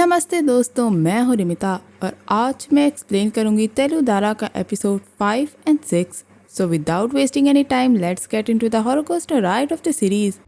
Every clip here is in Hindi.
नमस्ते दोस्तों, मैं हूँ रिमिता और आज मैं एक्सप्लेन करूंगी तेलुगु धारा का episode 5 and 6। So without wasting any time let's get into the horror coaster ride of the series.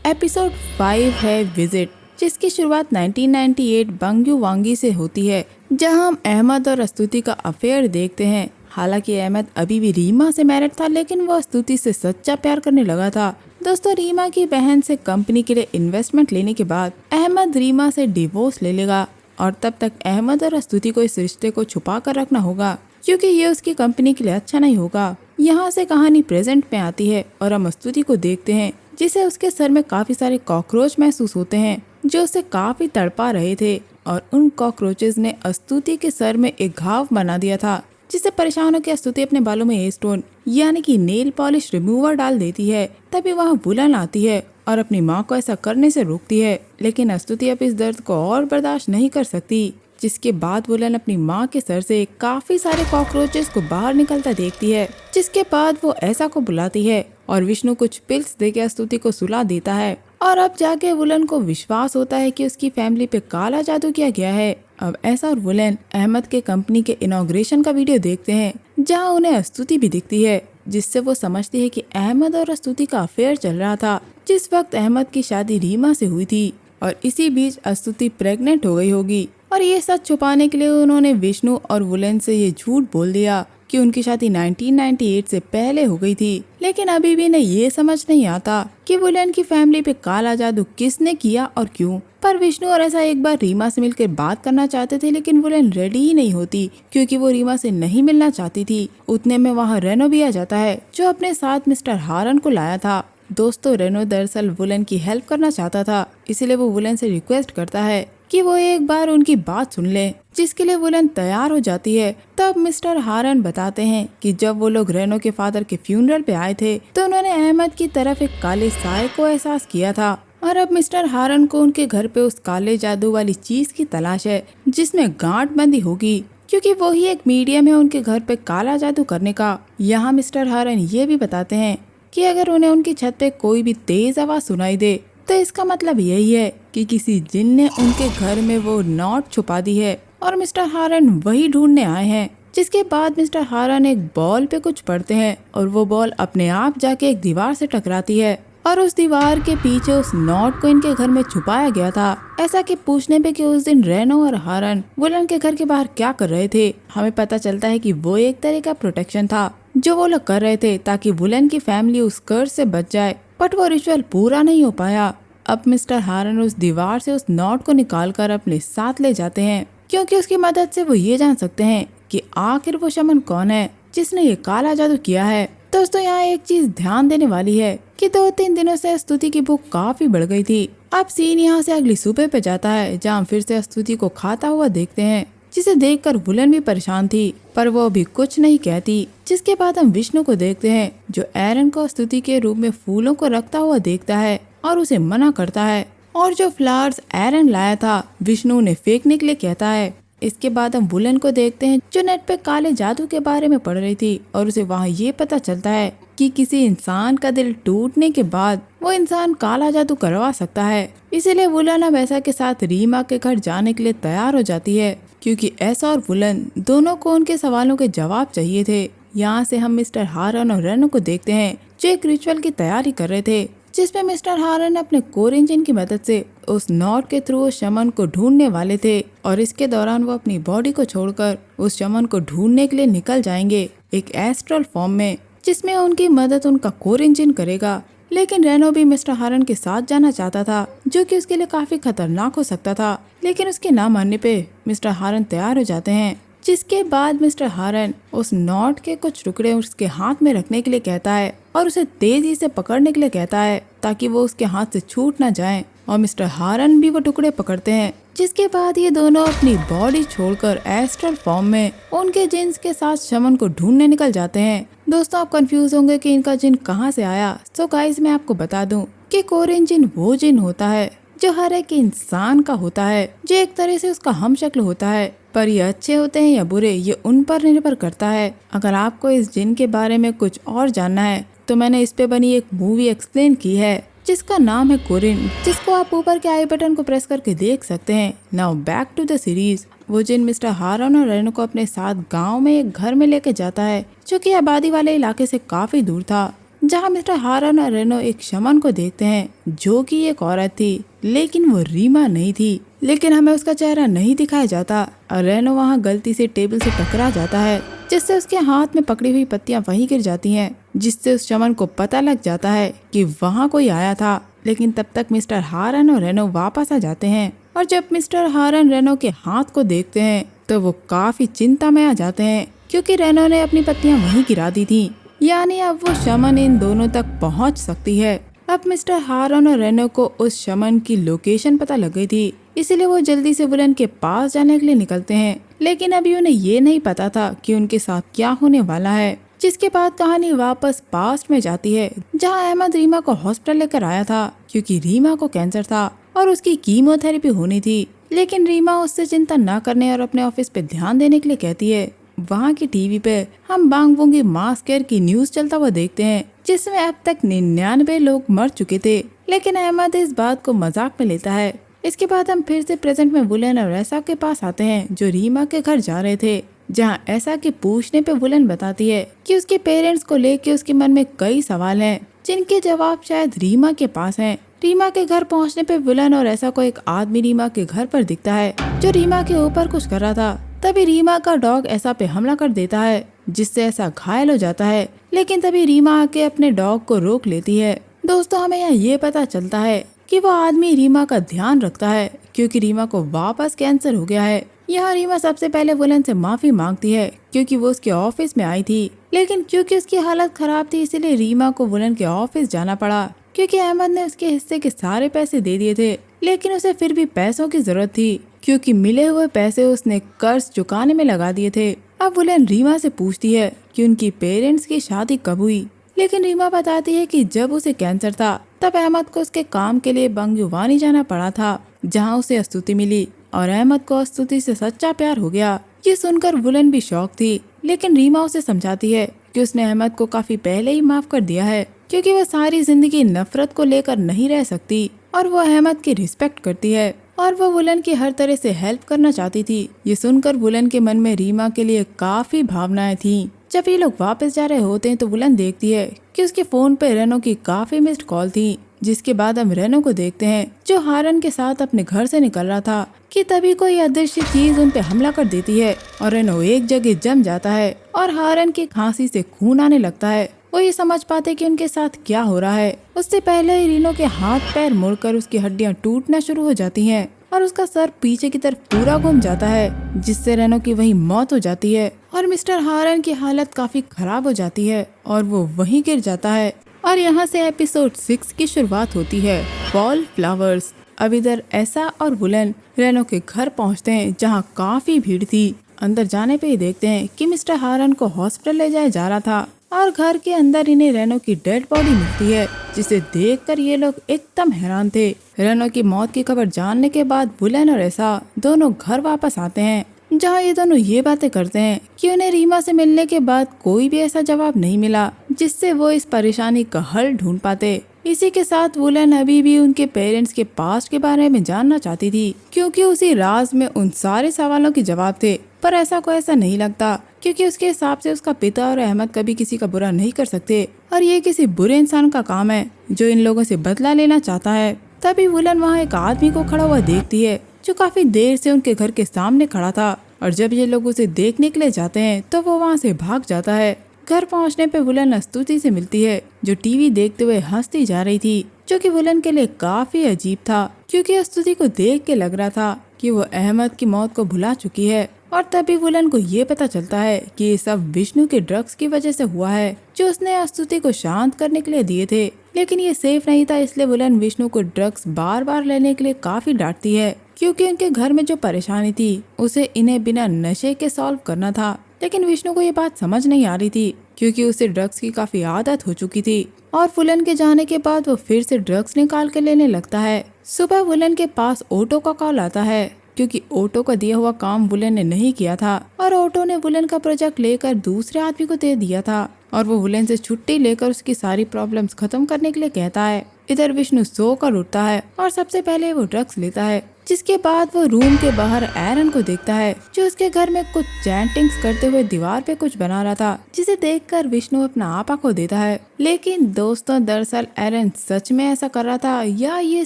Episode 5 है विजिट, जिसकी शुरुआत 1998 बंग्यू वांगी से होती है, जहां हम अहमद और स्तुति का अफेयर देखते हैं। हालांकि अहमद अभी भी रीमा से मैरिड था, लेकिन वो स्तुति से सच्चा प्यार करने लगा था। दोस्तों, रीमा की बहन से कंपनी के लिए इन्वेस्टमेंट लेने के बाद अहमद रीमा से डिवोर्स ले लेगा और तब तक अहमद और स्तुति को इस रिश्ते को छुपा कर रखना होगा, क्योंकि ये उसकी कंपनी के लिए अच्छा नहीं होगा। यहाँ से कहानी प्रेजेंट में आती है और हम स्तुति को देखते हैं, जिसे उसके सर में काफी सारे कॉकरोच महसूस होते हैं जो उसे काफी तड़पा रहे थे, और उन कॉकरोचेस ने स्तुति के सर में एक घाव बना दिया था, जिससे परेशान होकर स्तुति अपने बालों में हेयर स्टोन यानी कि नेल पॉलिश रिमूवर डाल देती है। तभी वहाँ वुलन आती है और अपनी माँ को ऐसा करने से रोकती है, लेकिन स्तुति अब इस दर्द को और बर्दाश्त नहीं कर सकती, जिसके बाद वुलन अपनी माँ के सर से काफी सारे कॉकरोचेस को बाहर निकलता देखती है। जिसके बाद वो ऐसा को बुलाती है और विष्णु कुछ पिल्स देके स्तुति को सुला देता है, और अब जाके वुलन को विश्वास होता है कि उसकी फैमिली पे काला जादू किया गया है। अब ऐसा और वुलन अहमद के कंपनी के इनॉग्रेशन का वीडियो देखते हैं, जहां उन्हें स्तुति भी दिखती है, जिससे वो समझती है कि अहमद और स्तुति का अफेयर चल रहा था। जिस वक्त अहमद की शादी रीमा से हुई थी और इसी बीच स्तुति प्रेग्नेंट हो गई होगी, और ये सच छुपाने के लिए उन्होंने विष्णु और वुलन से ये झूठ बोल दिया कि उनकी शादी 1998 से पहले हो गई थी। लेकिन अभी भी इन्हें ये समझ नहीं आता कि वुलन की फैमिली पे काला जादू किसने किया और क्यों। पर विष्णु और ऐसा एक बार रीमा से मिलकर बात करना चाहते थे, लेकिन वुलन रेडी ही नहीं होती, क्योंकि वो रीमा से नहीं मिलना चाहती थी। उतने में वहाँ रेनो भी आ जाता है, जो अपने साथ मिस्टर हारन को लाया था। दोस्तों, रेनो दरअसल वुलन की हेल्प करना चाहता था, इसलिए वो वुलन से रिक्वेस्ट करता है कि वो एक बार उनकी बात सुन ले, जिसके लिए वुलन तैयार हो जाती है। तब मिस्टर हारन बताते हैं कि जब वो लोग रेनो के फादर के फ्यूनरल पे आए थे, तो उन्होंने अहमद की तरफ एक काले साए को एहसास किया था, और अब मिस्टर हारन को उनके घर पे उस काले जादू वाली चीज की तलाश है, जिसमें गांठ बंदी होगी, क्योंकि वो ही एक मीडियम है उनके घर पे काला जादू करने का। यहाँ मिस्टर हारन ये भी बताते हैं कि अगर उन्हें उनकी छत पे कोई भी तेज आवाज सुनाई दे, तो इसका मतलब यही है कि किसी जिन ने उनके घर में वो नॉट छुपा दी है, और मिस्टर हारन वही ढूंढने आए हैं। जिसके बाद मिस्टर हारन एक बॉल पे कुछ पढ़ते हैं, और वो बॉल अपने आप जाके एक दीवार से टकराती है, और उस दीवार के पीछे उस नोट को इनके घर में छुपाया गया था। ऐसा कि पूछने पे कि उस दिन रेनो और हारन वुलन के घर के बाहर क्या कर रहे थे, हमें पता चलता है कि वो एक तरह का प्रोटेक्शन था जो वो लोग कर रहे थे, ताकि वुलन की फैमिली उस कर्ज से बच जाए। बट वो रिचुअल पूरा नहीं हो पाया। अब मिस्टर हारन उस दीवार से उस नोट को निकालकर अपने साथ ले जाते हैं, क्योंकि उसकी मदद से वो ये जान सकते हैं कि आखिर वो शमन कौन है जिसने ये काला जादू किया है। दोस्तों, यहाँ एक चीज ध्यान देने वाली है कि 2-3 दिनों से स्तुति की भूख काफी बढ़ गई थी। अब सीन यहाँ से अगली सुबह पे जाता है, जहाँ फिर से स्तुति को खाता हुआ देखते हैं, जिसे देखकर वुलन भी परेशान थी, पर वो अभी कुछ नहीं कहती। जिसके बाद हम विष्णु को देखते हैं, जो एरन को स्तुति के रूप में फूलों को रखता हुआ देखता है और उसे मना करता है, और जो फ्लावर्स एरन लाया था विष्णु उन्हें फेंकने के लिए कहता है। इसके बाद हम वुलन को देखते हैं, जो नेट पे काले जादू के बारे में पढ़ रही थी, और उसे वहाँ ये पता चलता है कि किसी इंसान का दिल टूटने के बाद वो इंसान काला जादू करवा सकता है। इसीलिए वुलन अब ऐसा के साथ रीमा के घर जाने के लिए तैयार हो जाती है, क्योंकि ऐसा और वुलन दोनों को उनके सवालों के जवाब चाहिए थे। यहाँ से हम मिस्टर हारन और रेनो को देखते हैं, जो एक रिचुअल की तैयारी कर रहे थे, जिसमें मिस्टर हारन अपने कोर इंजन की मदद से उस नॉट के थ्रू उस शमन को ढूंढने वाले थे, और इसके दौरान वो अपनी बॉडी को छोड़कर उस शमन को ढूंढने के लिए निकल जाएंगे एक एस्ट्रल फॉर्म में, जिसमें उनकी मदद उनका कोर इंजन करेगा। लेकिन रेनो भी मिस्टर हारन के साथ जाना चाहता था, जो कि उसके लिए काफी खतरनाक हो सकता था, लेकिन उसके ना मानने पे मिस्टर हारन तैयार हो जाते हैं। जिसके बाद मिस्टर हारन उस नॉट के कुछ टुकड़े उसके हाथ में रखने के लिए कहता है, और उसे तेजी से पकड़ने के लिए कहता है, ताकि वो उसके हाथ से छूट ना जाए, और मिस्टर हारन भी वो टुकड़े पकड़ते हैं। जिसके बाद ये दोनों अपनी बॉडी छोड़कर एस्ट्रल फॉर्म में उनके जिन्स के साथ शमन को ढूंढने निकल जाते हैं। दोस्तों, आप कंफ्यूज होंगे कि इनका जिन कहाँ से आया। सो गाइस, मैं आपको बता दूं कि कोरियन जिन वो जिन होता है जो हर एक इंसान का होता है, जो एक तरह से उसका हम शक्ल होता है, पर ये अच्छे होते हैं या बुरे ये उन पर निर्भर करता है। अगर आपको इस जिन के बारे में कुछ और जानना है तो मैंने इस पे बनी एक मूवी एक्सप्लेन की है जिसका नाम है कोरिन, जिसको आप ऊपर के आई बटन को प्रेस करके देख सकते हैं। Now back to the series. वो जिन मिस्टर हारन और रेनो को अपने साथ गांव में एक घर में लेके जाता है जो कि आबादी वाले इलाके से काफी दूर था, जहां मिस्टर हारन और रेनो एक शमन को देखते हैं जो कि एक औरत थी, लेकिन वो रीमा नहीं थी। लेकिन हमें उसका चेहरा नहीं दिखाया जाता और रेनो वहां गलती से टेबल से टकरा जाता है, जिससे उसके हाथ में पकड़ी हुई पत्तियां वहीं गिर जाती हैं, जिससे उस शमन को पता लग जाता है कि वहां कोई आया था। लेकिन तब तक मिस्टर हारन और रेनो वापस आ जाते हैं और जब मिस्टर हारन रेनो के हाथ को देखते हैं तो वो काफी चिंता में आ जाते हैं, क्योंकि रेनो ने अपनी पत्तियां वहीं गिरा दी थी, यानी अब वो शमन इन दोनों तक पहुंच सकती है। अब मिस्टर हारन और रेनो को उस शमन की लोकेशन पता लग गई थी, इसीलिए वो जल्दी से वुलन के पास जाने के लिए निकलते हैं। लेकिन अभी उन्हें ये नहीं पता था कि उनके साथ क्या होने वाला है, जिसके बाद कहानी वापस पास्ट में जाती है, जहां अहमद रीमा को हॉस्पिटल लेकर आया था क्योंकि रीमा को कैंसर था और उसकी कीमोथेरेपी होनी थी। लेकिन रीमा उससे चिंता न करने और अपने ऑफिस पे ध्यान देने के लिए कहती है। वहाँ की टीवी पे हम बांगबोंगी मास केयर की न्यूज चलता हुआ देखते हैं, जिसमें अब तक 99 लोग मर चुके थे। लेकिन अहमद इस बात को मजाक में लेता है। इसके बाद हम फिर से प्रेजेंट में वुलन और ऐसा के पास आते हैं जो रीमा के घर जा रहे थे, जहाँ ऐसा के पूछने पे वुलन बताती है कि उसके पेरेंट्स को लेके उसके मन में कई सवाल हैं, जिनके जवाब शायद रीमा के पास हैं। रीमा के घर पहुँचने पे वुलन और ऐसा को एक आदमी रीमा के घर पर दिखता है जो रीमा के ऊपर कुछ कर रहा था। तभी रीमा का डॉग ऐसा पे हमला कर देता है, जिससे ऐसा घायल हो जाता है। लेकिन तभी रीमा आके अपने डॉग को रोक लेती है। दोस्तों, हमें यहाँ ये पता चलता है कि वो आदमी रीमा का ध्यान रखता है, क्योंकि रीमा को वापस कैंसर हो गया है। यहाँ रीमा सबसे पहले वुलन से माफी मांगती है, क्योंकि वो उसके ऑफिस में आई थी। लेकिन क्योंकि उसकी हालत खराब थी, इसीलिए रीमा को वुलन के ऑफिस जाना पड़ा, क्योंकि अहमद ने उसके हिस्से के सारे पैसे दे दिए थे। लेकिन उसे फिर भी पैसों की जरूरत थी, क्योंकि मिले हुए पैसे उसने कर्ज चुकाने में लगा दिए थे। अब वुलन रीमा से पूछती है कि उनकी पेरेंट्स की शादी कब हुई। लेकिन रीमा बताती है कि जब उसे कैंसर था तब अहमद को उसके काम के लिए बंगयुवानी जाना पड़ा था, जहां उसे स्तुति मिली और अहमद को स्तुति से सच्चा प्यार हो गया। ये सुनकर वुलन भी शौक थी, लेकिन रीमा उसे समझाती है कि उसने अहमद को काफी पहले ही माफ कर दिया है, क्योंकि वह सारी जिंदगी नफरत को लेकर नहीं रह सकती और वो अहमद की रिस्पेक्ट करती है और वो वुलन की हर तरह से हेल्प करना चाहती थी। ये सुनकर वुलन के मन में रीमा के लिए काफी भावनाएं थीं। जब ये लोग वापस जा रहे होते हैं तो वुलन देखती है कि उसके फोन पे रेनो की काफी मिस्ड कॉल थी, जिसके बाद हम रेनो को देखते हैं जो हारन के साथ अपने घर से निकल रहा था कि तभी कोई अदृश्य चीज उन पे हमला कर देती है और रेनो एक जगह जम जाता है और हारन की खांसी से खून आने लगता है। वो ये समझ पाते कि उनके साथ क्या हो रहा है। उससे पहले ही रीनो के हाथ पैर मुड़कर उसकी हड्डियां टूटना शुरू हो जाती हैं और उसका सर पीछे की तरफ पूरा घूम जाता है, जिससे रेनो की वहीं मौत हो जाती है और मिस्टर हारन की हालत काफी खराब हो जाती है और वो वहीं गिर जाता है। और यहाँ से एपिसोड 6 की शुरुआत होती है, वॉल फ्लावर्स। अब इधर ऐसा और वुलन रेनो के घर पहुँचते हैं, जहाँ काफी भीड़ थी। अंदर जाने पे ही देखते हैं कि मिस्टर हारन को हॉस्पिटल ले जाया जा रहा था और घर के अंदर इन्हें रेनो की डेड बॉडी मिलती है, जिसे देखकर ये लोग एकदम हैरान थे। रेनो की मौत की खबर जानने के बाद वुलन और ऐसा दोनों घर वापस आते हैं, जहाँ ये दोनों ये बातें करते हैं कि उन्हें रीमा से मिलने के बाद कोई भी ऐसा जवाब नहीं मिला जिससे वो इस परेशानी का हल ढूंढ पाते। इसी के साथ वुलन अभी भी उनके पेरेंट्स के पास्ट के बारे में जानना चाहती थी, क्योंकि उसी राज में उन सारे सवालों के जवाब थे। पर ऐसा को ऐसा नहीं लगता, क्योंकि उसके हिसाब से उसका पिता और अहमद कभी किसी का बुरा नहीं कर सकते और ये किसी बुरे इंसान का काम है जो इन लोगों से बदला लेना चाहता है। तभी वुलन वहाँ एक आदमी को खड़ा हुआ देखती है जो काफी देर से उनके घर के सामने खड़ा था, और जब ये लोग उसे देखने के लिए जाते हैं तो वो वहाँ से भाग जाता है। घर पहुँचने पे वुलन स्तुति से मिलती है, जो टीवी देखते हुए हंसती जा रही थी, जो कि वुलन के लिए काफी अजीब था, क्योंकि स्तुति को देख के लग रहा था कि वो अहमद की मौत को भुला चुकी है। और तभी वुलन को ये पता चलता है कि ये सब विष्णु के ड्रग्स की वजह से हुआ है, जो उसने स्तुति को शांत करने के लिए दिए थे। लेकिन ये सेफ नहीं था, इसलिए वुलन विष्णु को ड्रग्स बार बार लेने के लिए काफी डांटती है, क्योंकि उनके घर में जो परेशानी थी उसे इन्हें बिना नशे के सॉल्व करना था। लेकिन विष्णु को ये बात समझ नहीं आ रही थी, क्योंकि उसे ड्रग्स की काफी आदत हो चुकी थी। और वुलन के जाने के बाद वो फिर से ड्रग्स निकाल के लेने लगता है। सुबह वुलन के पास ऑटो का कॉल आता है, क्योंकि ऑटो का दिया हुआ काम वुलन ने नहीं किया था और ऑटो ने वुलन का प्रोजेक्ट लेकर दूसरे आदमी को दे दिया था। और वो वुलन से छुट्टी लेकर उसकी सारी प्रॉब्लम्स खत्म करने के लिए कहता है। इधर विष्णु सोकर उठता है और सबसे पहले वो ड्रग्स लेता है, जिसके बाद वो रूम के बाहर एरन को देखता है जो उसके घर में कुछ चैंटिंग्स करते हुए दीवार पे कुछ बना रहा था, जिसे देखकर विष्णु अपना आपा खो देता है। लेकिन दोस्तों, दरअसल एरन सच में ऐसा कर रहा था या ये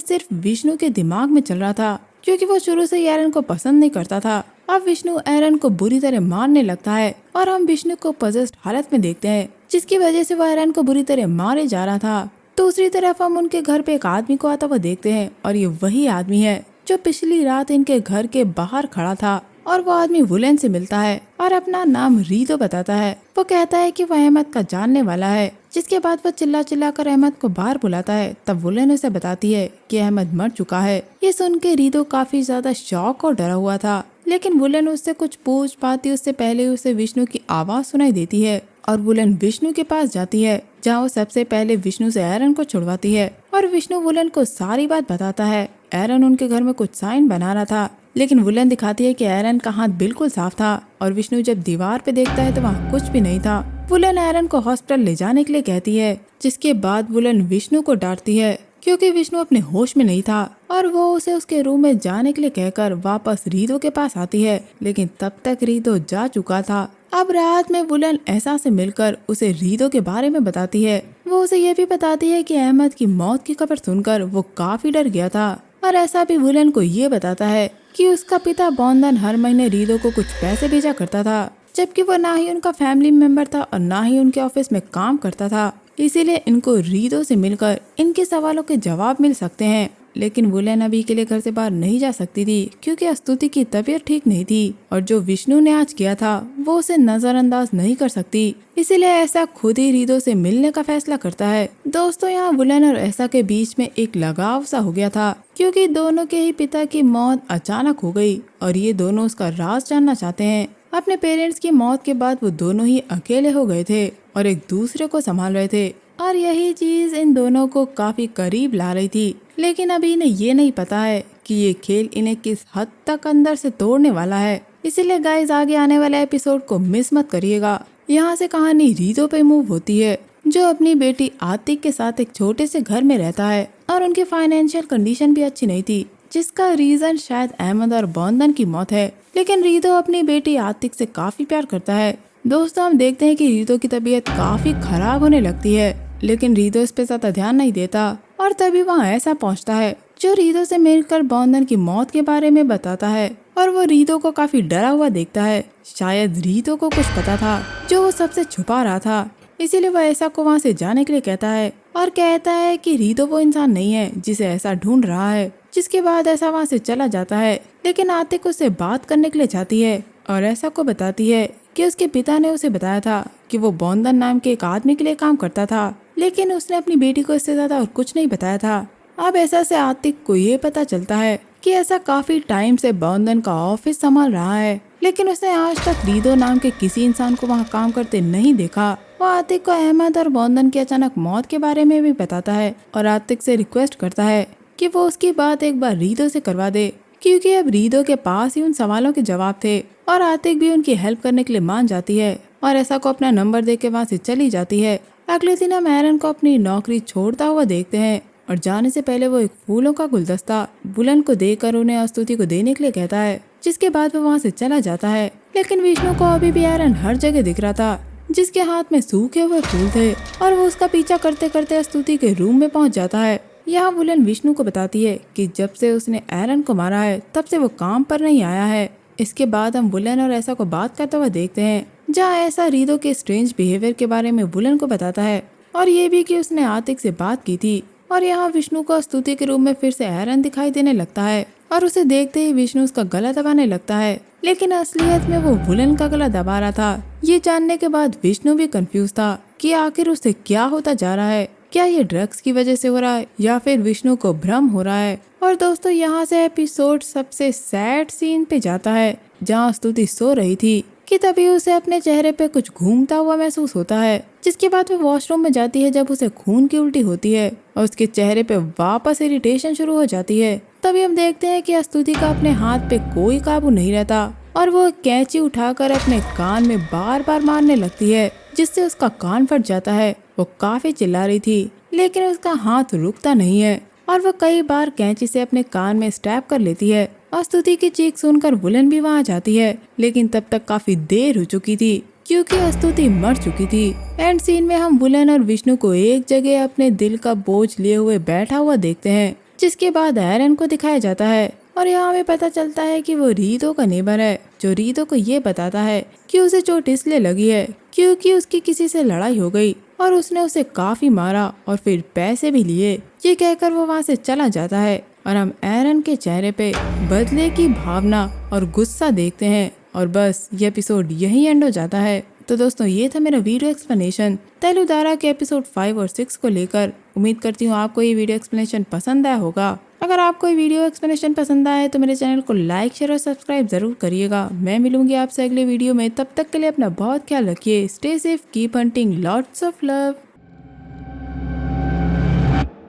सिर्फ विष्णु के दिमाग में चल रहा था, क्योंकि वो शुरू से ही एरन को पसंद नहीं करता था। अब विष्णु एरन को बुरी तरह मारने लगता है और हम विष्णु को पजेस्ड हालत में देखते हैं, जिसकी वजह से वो एरन को बुरी तरह मारे जा रहा था। दूसरी तरफ हम उनके घर पे एक आदमी को आता हुआ देखते हैं और ये वही आदमी है जो पिछली रात इनके घर के बाहर खड़ा था। और वो आदमी वुलन से मिलता है और अपना नाम रीतो बताता है। वो कहता है कि वो अहमद का जानने वाला है, जिसके बाद वो चिल्ला चिल्ला कर अहमद को बाहर बुलाता है। तब वुलन उसे बताती है कि अहमद मर चुका है। ये सुन के रीतो काफी ज्यादा शॉक और डरा हुआ था, लेकिन वुलन उससे कुछ पूछ पाती उससे पहले उसे विष्णु की आवाज सुनाई देती है और वुलन विष्णु के पास जाती है, जहाँ वो सबसे पहले विष्णु से एरन को छुड़वाती है और विष्णु वुलन को सारी बात बताता है। एरन उनके घर में कुछ साइन बना रहा था, लेकिन वुलन दिखाती है कि एरन का हाथ बिल्कुल साफ था और विष्णु जब दीवार पे देखता है तो वहाँ कुछ भी नहीं था। वुलन एरन को हॉस्पिटल ले जाने के लिए कहती है, जिसके बाद वुलन विष्णु को डांटती है क्योंकि विष्णु अपने होश में नहीं था और वो उसे उसके रूम में जाने के लिए कहकर वापस रीतो के पास आती है, लेकिन तब तक रीतो जा चुका था। अब रात में वुलन ऐसा से मिलकर उसे रीतो के बारे में बताती है। वो उसे ये भी बताती है कि अहमद की मौत की खबर सुनकर वो काफी डर गया था और ऐसा भी वुलन को ये बताता है कि उसका पिता बॉन्दन हर महीने रीतो को कुछ पैसे भेजा करता था, जबकि वो ना ही उनका फैमिली मेंबर था और ना ही उनके ऑफिस में काम करता था। इसीलिए इनको रीतो से मिलकर इनके सवालों के जवाब मिल सकते हैं। लेकिन वुलन अभी के लिए घर से बाहर नहीं जा सकती थी क्योंकि स्तुति की तबीयत ठीक नहीं थी और जो विष्णु ने आज किया था वो उसे नजरअंदाज नहीं कर सकती। इसीलिए ऐसा खुद ही रीतो से मिलने का फैसला करता है। दोस्तों, यहाँ वुलन और ऐसा के बीच में एक लगाव सा हो गया था क्योंकि दोनों के ही पिता की मौत अचानक हो गई और ये दोनों उसका राज जानना चाहते हैं। अपने पेरेंट्स की मौत के बाद वो दोनों ही अकेले हो गए थे और एक दूसरे को संभाल रहे थे और यही चीज इन दोनों को काफी करीब ला रही थी। लेकिन अभी इन्हें ये नहीं पता है कि ये खेल इन्हें किस हद तक अंदर से तोड़ने वाला है। इसीलिए गाइस, आगे आने वाले एपिसोड को मिस मत करिएगा। यहाँ से कहानी रीतो पे मूव होती है, जो अपनी बेटी आतिक के साथ एक छोटे से घर में रहता है और उनकी फाइनेंशियल कंडीशन भी अच्छी नहीं थी, जिसका रीजन शायद अहमद और बॉन्दन की मौत है। लेकिन रीतो अपनी बेटी आतिक से काफी प्यार करता है। दोस्तों, हम देखते हैं कि रीतो की तबीयत काफी खराब होने लगती है, लेकिन रीतो इस पे ज्यादा ध्यान नहीं देता और तभी वहाँ ऐसा पहुँचता है जो रीतो से मिलकर बॉन्दन की मौत के बारे में बताता है और वो रीतो को काफी डरा हुआ देखता है। शायद रीतो को कुछ पता था जो वो सबसे छुपा रहा था, इसीलिए वो ऐसा को वहाँ से जाने के लिए कहता है और कहता है कि रीतो वो इंसान नहीं है जिसे ऐसा ढूंढ रहा है। जिसके बाद ऐसा वहाँ से चला जाता है, लेकिन आतिक उससे बात करने के लिए चाहती है और ऐसा को बताती है कि उसके पिता ने उसे बताया था कि वो बॉन्दन नाम के एक आदमी के लिए काम करता था, लेकिन उसने अपनी बेटी को इससे ज्यादा और कुछ नहीं बताया था। अब ऐसा से आतिक को ये पता चलता है कि ऐसा काफी टाइम से बॉन्दन का ऑफिस संभाल रहा है, लेकिन उसने आज तक रीतो नाम के किसी इंसान को वहाँ काम करते नहीं देखा। वो आतिक को अहमद और बॉन्दन की अचानक मौत के बारे में भी बताता है और आतिक से रिक्वेस्ट करता है कि वो उसकी बात एक बार रीतो से करवा दे, क्योंकि अब रीतो के पास ही उन सवालों के जवाब थे और आतिक भी उनकी हेल्प करने के लिए मान जाती है और ऐसा को अपना नंबर दे के वहाँ से चली जाती है। अगले दिन हम एरन को अपनी नौकरी छोड़ता हुआ देखते हैं और जाने से पहले वो एक फूलों का गुलदस्ता वुलन को देकर उन्हें स्तुति को देने के लिए कहता है, जिसके बाद वो वहाँ से चला जाता है। लेकिन विष्णु को अभी भी एरन हर जगह दिख रहा था, जिसके हाथ में सूखे हुए फूल थे और वो उसका पीछा करते करते स्तुति के रूम में पहुँच जाता है। यहाँ वुलन विष्णु को बताती है कि जब से उसने एरन को मारा है तब से वो काम पर नहीं आया है। इसके बाद हम वुलन और ऐसा को बात करते हुए देखते हैं, जहाँ ऐसा रीतो के स्ट्रेंज बिहेवियर के बारे में वुलन को बताता है और ये भी कि उसने आतिक से बात की थी। और यहाँ विष्णु को स्तुति के रूम में फिर से एरन दिखाई देने लगता है और उसे देखते ही विष्णु उसका गला दबाने लगता है, लेकिन असलियत में वो वुलन का गला दबा रहा था। ये जानने के बाद विष्णु भी कंफ्यूज था कि आखिर उसे क्या होता जा रहा है। क्या ये ड्रग्स की वजह से हो रहा है या फिर विष्णु को भ्रम हो रहा है। और दोस्तों, यहाँ से एपिसोड सबसे सैड सीन पे जाता है, जहाँ स्तुति सो रही थी कि तभी उसे अपने चेहरे पे कुछ घूमता हुआ महसूस होता है, जिसके बाद वो वॉशरूम में जाती है जब उसे खून की उल्टी होती है और उसके चेहरे पे वापस इरिटेशन शुरू हो जाती है। तभी हम देखते हैं कि स्तुति का अपने हाथ पे कोई काबू नहीं रहता और वो कैंची उठाकर अपने कान में बार बार मारने लगती है, जिससे उसका कान फट जाता है। वो काफी चिल्ला रही थी, लेकिन उसका हाथ रुकता नहीं है और वो कई बार कैंची से अपने कान में स्टैब कर लेती है। और स्तुति की चीख सुनकर वुलन भी वहाँ जाती है, लेकिन तब तक काफी देर हो चुकी थी क्योंकि स्तुति मर चुकी थी। एंड सीन में हम वुलन और विष्णु को एक जगह अपने दिल का बोझ लिए हुए बैठा हुआ देखते हैं, जिसके बाद एरन को दिखाया जाता है और यहाँ हमें पता चलता है कि वो रीतो का नेबर है, जो रीतो को ये बताता है कि उसे चोट इसलिए लगी है क्योंकि उसकी किसी से लड़ाई हो गई और उसने उसे काफी मारा और फिर पैसे भी लिए। ये कहकर वो वहाँ से चला जाता है और हम एरन के चेहरे पे बदले की भावना और गुस्सा देखते हैं और बस ये एपिसोड यही एंड हो जाता है। तो दोस्तों ये था मेरा वीडियो एक्सप्लेनेशन तेलुदारा के एपिसोड 5 और 6 को लेकर। उम्मीद करती हूँ आपको ये वीडियो एक्सप्लेनेशन पसंद आया होगा। अगर आपको ये वीडियो एक्सप्लेनेशन पसंद आया है तो मेरे चैनल को लाइक शेयर और सब्सक्राइब जरूर करिएगा। मैं मिलूंगी आपसे अगले वीडियो में, तब तक के लिए अपना बहुत ख्याल रखिए। Stay safe, keep hunting, lots of love.